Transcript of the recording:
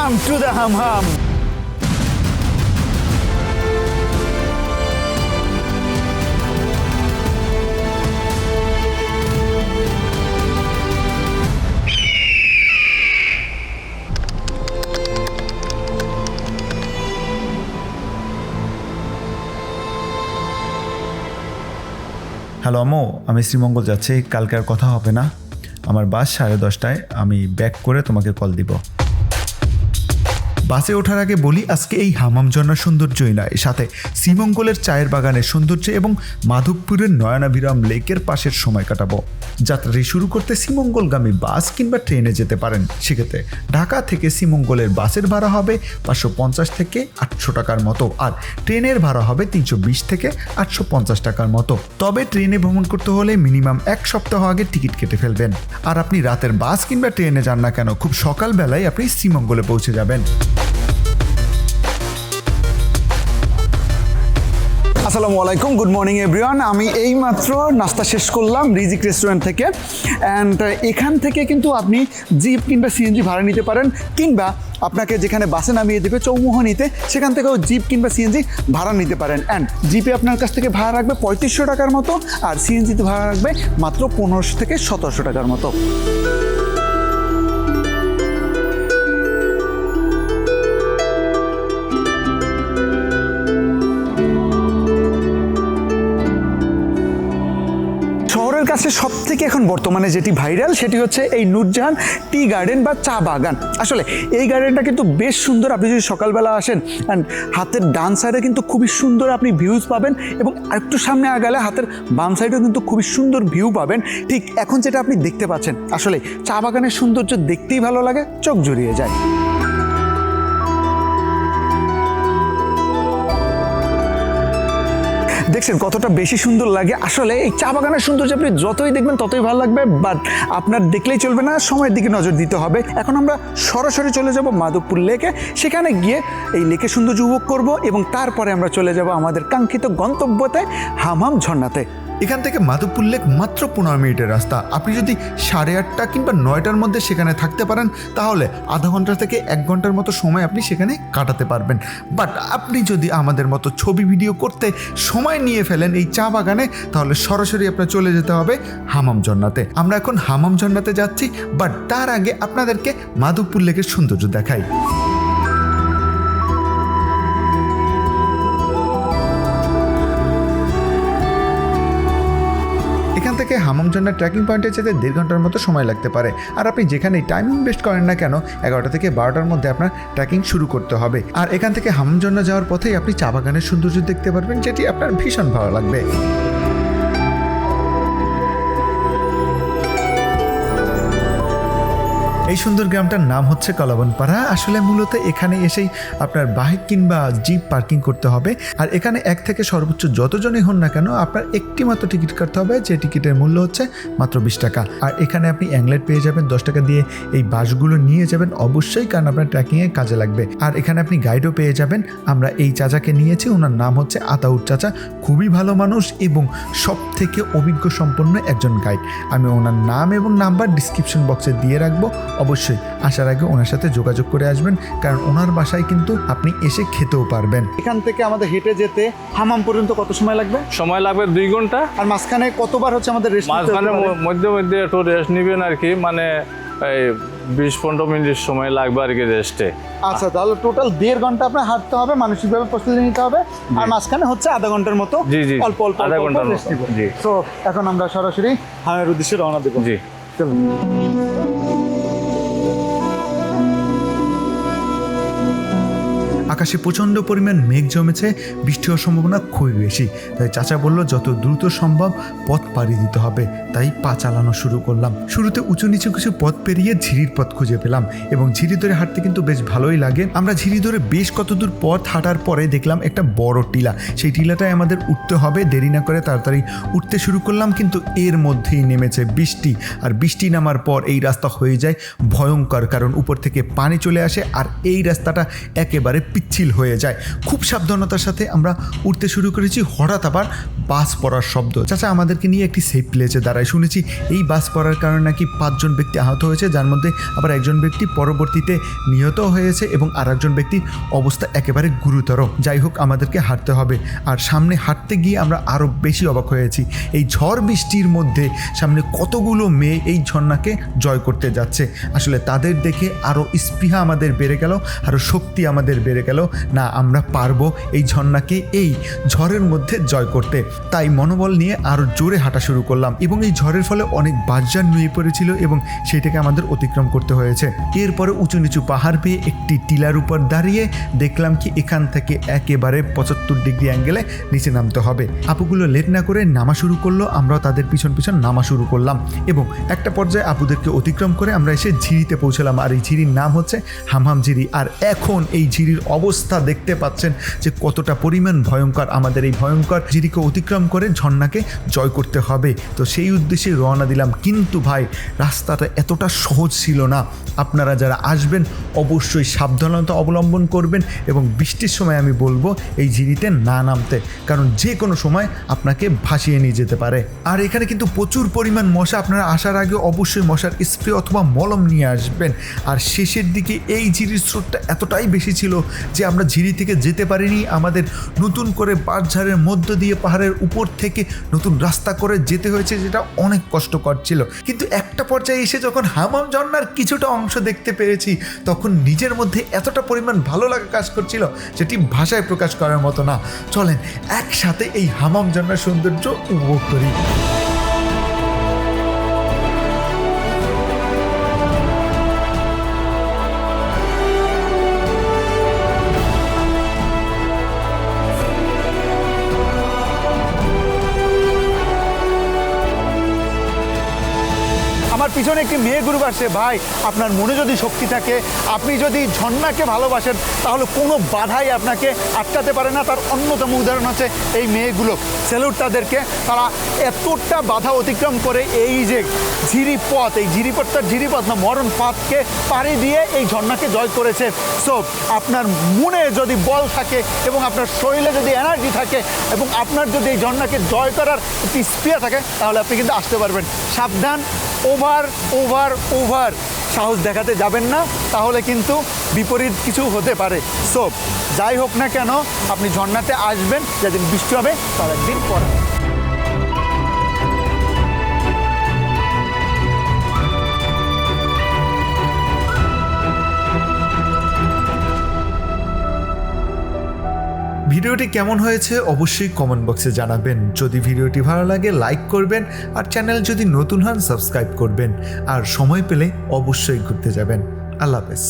Welcome to the Hamham. Hello আম্মু, আমি শ্রীমঙ্গল যাচ্ছি, কালকে আর কথা হবে না। আমার বাস 10:30টায়, আমি ব্যাক করে তোমাকে কল দিব। বাসে ওঠার আগে বলি, আজকে এই হামাম ঝর্ণার সৌন্দর্যই নয়, সাথে শ্রীমঙ্গলের চায়ের বাগানের সৌন্দর্য এবং মাধবপুরের নয়নাভিরাম লেকের পাশের সময় কাটাবো। যাত্রাটি শুরু করতে শ্রীমঙ্গলগামী বাস কিংবা ট্রেনে যেতে পারেন। সেক্ষেত্রে ঢাকা থেকে শ্রীমঙ্গলের বাসের ভাড়া হবে 550 থেকে 800 টাকার মতো, আর ট্রেনের ভাড়া হবে 320 থেকে 850 টাকার মতো। তবে ট্রেনে ভ্রমণ করতে হলে মিনিমাম 1 সপ্তাহ আগে টিকিট কেটে ফেলবেন। আর আপনি রাতের বাস কিংবা ট্রেনে যান না কেন, খুব সকালবেলায় আপনি শ্রীমঙ্গলে পৌঁছে যাবেন। আসসালামু আলাইকুম, গুড মর্নিং এভরিওয়ান। আমি এইমাত্র নাস্তা শেষ করলাম রিজিক রেস্টুরেন্ট থেকে, অ্যান্ড এখান থেকে কিন্তু আপনি জিপ কিংবা সিএনজি ভাড়া নিতে পারেন, কিংবা আপনাকে যেখানে বাসে নামিয়ে দেবে চৌমুহনীতে, সেখান থেকেও জিপ কিংবা সিএনজি ভাড়া নিতে পারেন। অ্যান্ড জিপে আপনার কাছ থেকে ভাড়া রাখবে 3500 টাকার মতো, আর সিএনজিতে ভাড়া রাখবে মাত্র 1500 থেকে 1700 টাকার মতো। কাছে সব থেকে এখন বর্তমানে যেটি ভাইরাল সেটি হচ্ছে এই নূরজাহান টি গার্ডেন বা চা বাগান। আসলে এই গার্ডেনটা কিন্তু বেশ সুন্দর। আপনি যদি সকালবেলা আসেন, অ্যান্ড হাতের ডান সাইডে কিন্তু খুবই সুন্দর আপনি ভিউজ পাবেন, এবং আরেকটু সামনে আগালে হাতের বাম সাইডেও কিন্তু খুবই সুন্দর ভিউ পাবেন। ঠিক এখন যেটা আপনি দেখতে পাচ্ছেন, আসলে চা বাগানের সৌন্দর্য দেখতেই ভালো লাগে, চোখ জুড়িয়ে যায়। দেখছেন কতটা বেশি সুন্দর লাগে। আসলে এই চা বাগানের সৌন্দর্য আপনি যতই দেখবেন ততই ভালো লাগবে, বাট আপনার দেখলেই চলবে না, সময়ের দিকে নজর দিতে হবে। এখন আমরা সরাসরি চলে যাব মাধবপুর লেকে, সেখানে গিয়ে এই লেকের সৌন্দর্য উপভোগ করব, এবং তারপরে আমরা চলে যাব আমাদের কাঙ্ক্ষিত গন্তব্যতে হামহাম ঝর্ণাতে। এখান থেকে মাধবপুর লেক মাত্র 15 মিনিটের রাস্তা। আপনি যদি 8:30 কিংবা 9টার মধ্যে সেখানে থাকতে পারেন, তাহলে আধা ঘন্টা থেকে 1 ঘন্টার মতো সময় আপনি সেখানে কাটাতে পারবেন। বাট আপনি যদি আমাদের মতো ছবি ভিডিও করতে সময় নিয়ে ফেলেন এই চা বাগানে, তাহলে সরাসরি আপনার চলে যেতে হবে হামাম ঝর্ণাতে। আমরা এখন হামাম ঝর্ণাতে যাচ্ছি, বাট তার আগে আপনাদেরকে মাধবপুর লেকের সৌন্দর্য দেখাই। এখান থেকে হামাম ঝর্ণা ট্রেকিং পয়েন্টে যেতে 1.5 ঘন্টার মতো সময় লাগতে পারে। আর আপনি যেখানেই টাইম ইনভেস্ট করেন না কেন, 11টা থেকে 12টার মধ্যে আপনার ট্রেকিং শুরু করতে হবে। আর এখান থেকে হামাম ঝর্ণা যাওয়ার পথেই আপনি চা বাগানের সৌন্দর্য দেখতে পারবেন, যেটি আপনার ভীষণ ভালো লাগবে। এই সুন্দর গ্রামটার নাম হচ্ছে কলাবনপাড়া। আসলে মূলত এখানে এসেই আপনার বাইক কিংবা জিপ পার্কিং করতে হবে। আর এখানে 1 থেকে সর্বোচ্চ যতজনই হন না কেন, আপনার একটি মাত্র টিকিট কাটতে হবে, যে টিকিটের মূল্য হচ্ছে মাত্র 20 টাকা। আর এখানে আপনি অ্যাংলেট পেয়ে যাবেন 10 টাকা দিয়ে। এই বাসগুলো নিয়ে যাবেন অবশ্যই, কারণ আপনার ট্রেকিংয়ে কাজে লাগবে। আর এখানে আপনি গাইডও পেয়ে যাবেন। আমরা এই চাচাকে নিয়েছি, ওনার নাম হচ্ছে আতাউর চাচা। খুবই ভালো মানুষ এবং সব থেকে অভিজ্ঞ সম্পন্ন একজন গাইড। আমি ওনার নাম এবং নাম্বার ডিসক্রিপশন বক্সে দিয়ে রাখবো। অবশ্যই আসার আগে ওনার সাথে যোগাযোগ করে আসবেন, কারণ ওনার বাসায় কিন্তু আপনি এসে খেতেও পারবেন। এখান থেকে আমাদের হেঁটে যেতে হামাম পর্যন্ত কত সময় লাগবে? সময় লাগবে 2 ঘন্টা। আর মাঝখানে কতবার হচ্ছে আমাদের রেস্ট? মাঝখানে মধ্যে মধ্যে একটু রেস্ট নেবেন আর কি, মানে এই 20-15 মিনিট সময় লাগবে আর কি রেস্টে। আচ্ছা, তাহলে টোটাল 1.5 ঘন্টা আপনার হাঁটতে হবে, মানসিকভাবে প্রস্তুতি নিতে হবে, আর মাঝখানে হচ্ছে আধা ঘন্টার মতো অল্প অল্প আধা ঘন্টার মতো। জি, তো এখন আমরা সরাসরি হামের উদ্দেশ্যে রওনা দেবো। জি চলুন। আকাশে প্রচণ্ড পরিমাণ মেঘ জমেছে, বৃষ্টি হওয়ার সম্ভাবনা খুবই বেশি। তাই চাচা বলল যত দ্রুত সম্ভব পথ পাড়ি দিতে হবে, তাই পা চালানো শুরু করলাম। শুরুতে উঁচু নিচু কিছু পথ পেরিয়ে ঝিরির পথ খুঁজে পেলাম, এবং ঝিরি ধরে হাঁটতে কিন্তু বেশ ভালোই লাগে। আমরা ঝিরি ধরে বেশ কত দূর পথ হাঁটার পরে দেখলাম একটা বড় টিলা। সেই টিলাটায় আমাদের উঠতে হবে। দেরি না করে তাড়াতাড়ি উঠতে শুরু করলাম, কিন্তু এর মধ্যেই নেমেছে বৃষ্টি। আর বৃষ্টি নামার পর এই রাস্তা হয়ে যায় ভয়ঙ্কর, কারণ উপর থেকে পানি চলে আসে, আর এই রাস্তাটা একেবারে পিচ্ছিল হয়ে যায়। খুব সাবধানতার সাথে আমরা উঠতে শুরু করেছি, হঠাৎ আবার বাস পড়ার শব্দ। চাচা আমাদেরকে নিয়ে একটি সেফ প্লেসে দাঁড়ায়। শুনেছি এই বাস পড়ার কারণে নাকি 5 জন ব্যক্তি আহত হয়েছে, যার মধ্যে আবার একজন ব্যক্তি পরবর্তীতে নিহত হয়েছে এবং আর একজন ব্যক্তির অবস্থা একেবারে গুরুতর। যাই হোক, আমাদেরকে হাঁটতে হবে। আর সামনে হাঁটতে গিয়ে আমরা আরও বেশি অবাক হয়েছি। এই ঝড় বৃষ্টির মধ্যে সামনে কতগুলো মেয়ে এই ঝর্ণাকে জয় করতে যাচ্ছে। আসলে তাদের দেখে আরও স্পৃহা আমাদের বেড়ে গেল, আরও শক্তি আমাদের বেড়ে গেল। না, আমরা পারবো এই ঝর্ণাকে এই ঝড়ের মধ্যে জয় করতে। তাই মনোবল নিয়ে আরও জোরে হাঁটা শুরু করলাম এবং এই ঝড়ের ফলে অনেক বাঁশঝাড় নুয়ে পড়েছিল এবং সেটাকে আমাদের অতিক্রম করতে হয়েছে। এরপরে উঁচু নিচু পাহাড় পেয়ে একটি টিলার উপর দাঁড়িয়ে দেখলাম কি এখান থেকে একেবারে 75 ডিগ্রি অ্যাঙ্গেলে নিচে নামতে হবে। আপুগুলো লেট না করে নামা শুরু করলো, আমরাও তাদের পিছন পিছন নামা শুরু করলাম এবং একটা পর্যায়ে আপুদেরকে অতিক্রম করে আমরা এসে ঝিরিতে পৌঁছলাম। আর এই ঝিরির নাম হচ্ছে হামহাম ঝিরি। আর এখন এই ঝিরির অবস্থা দেখতে পাচ্ছেন যে কতটা পরিমাণ ভয়ঙ্কর। আমাদের এই ভয়ঙ্কর ঝিরিকে অতিক্রম করে ঝর্ণাকে জয় করতে হবে। তো সেই উদ্দেশ্যে রওনা দিলাম। কিন্তু ভাই, রাস্তাটা এতটা সহজ ছিল না। আপনারা যারা আসবেন অবশ্যই সাবধানতা অবলম্বন করবেন এবং বৃষ্টির সময় আমি বলবো এই ঝিরিতে না নামতে, কারণ যে কোনো সময় আপনাকে ভাসিয়ে নিয়ে যেতে পারে। আর এখানে কিন্তু প্রচুর পরিমাণ মশা। আপনারা আসার আগে অবশ্যই মশার স্প্রে অথবা মলম নিয়ে আসবেন। আর শেষের দিকে এই ঝিরির স্রোতটা এতটাই বেশি ছিল যে আমরা ঝিরি থেকে যেতে পারিনি। আমাদের নতুন করে বাঁশঝাড়ের মধ্য দিয়ে পাহাড়ের উপর থেকে নতুন রাস্তা করে যেতে হয়েছে, যেটা অনেক কষ্টকর ছিল। কিন্তু একটা পর্যায়ে এসে যখন হামাম ঝর্ণার কিছুটা অংশ দেখতে পেরেছি, তখন নিজের মধ্যে এতটা পরিমাণ ভালো লাগা কাজ করছিল যেটি ভাষায় প্রকাশ করার মতো না। চলেন একসাথে এই হামাম ঝর্ণার সৌন্দর্য উপভোগ করি। আমার পিছনে একটি মেয়ে গ্রুপ আসছে। ভাই, আপনার মনে যদি শক্তি থাকে, আপনি যদি ঝর্ণাকে ভালোবাসেন, তাহলে কোনো বাধাই আপনাকে আটকাতে পারে না। তার অন্যতম উদাহরণ হচ্ছে এই মেয়েগুলো। স্যালুট তাদেরকে। তারা এতটা বাধা অতিক্রম করে এই যে ঝিরিপথ, এই ঝিরিপথটার ঝিরিপথ না, মরণ পথকে পাড়ি দিয়ে এই ঝর্ণাকে জয় করেছে। সো আপনার মনে যদি বল থাকে এবং আপনার শরীরে যদি এনার্জি থাকে এবং আপনার যদি এই ঝর্ণাকে জয় করার একটি স্পৃহা থাকে, তাহলে আপনি কিন্তু আসতে পারবেন। সাবধান, ওভার ওভার ওভার সাহস দেখাতে যাবেন না, তাহলে কিন্তু বিপরীত কিছু হতে পারে। সো যাই হোক না কেন, আপনি ঝর্ণাতে আসবেন, যেদিন বৃষ্টি হবে তার একদিন পর। ভিডিওটি কেমন হয়েছে অবশ্যই কমেন্ট বক্সে জানাবেন। যদি ভিডিওটি ভালো লাগে লাইক করবেন, আর চ্যানেল যদি নতুন হন সাবস্ক্রাইব করবেন। আর সময় পেলে অবশ্যই ঘুরতে যাবেন। আল্লাহ হাফেজ।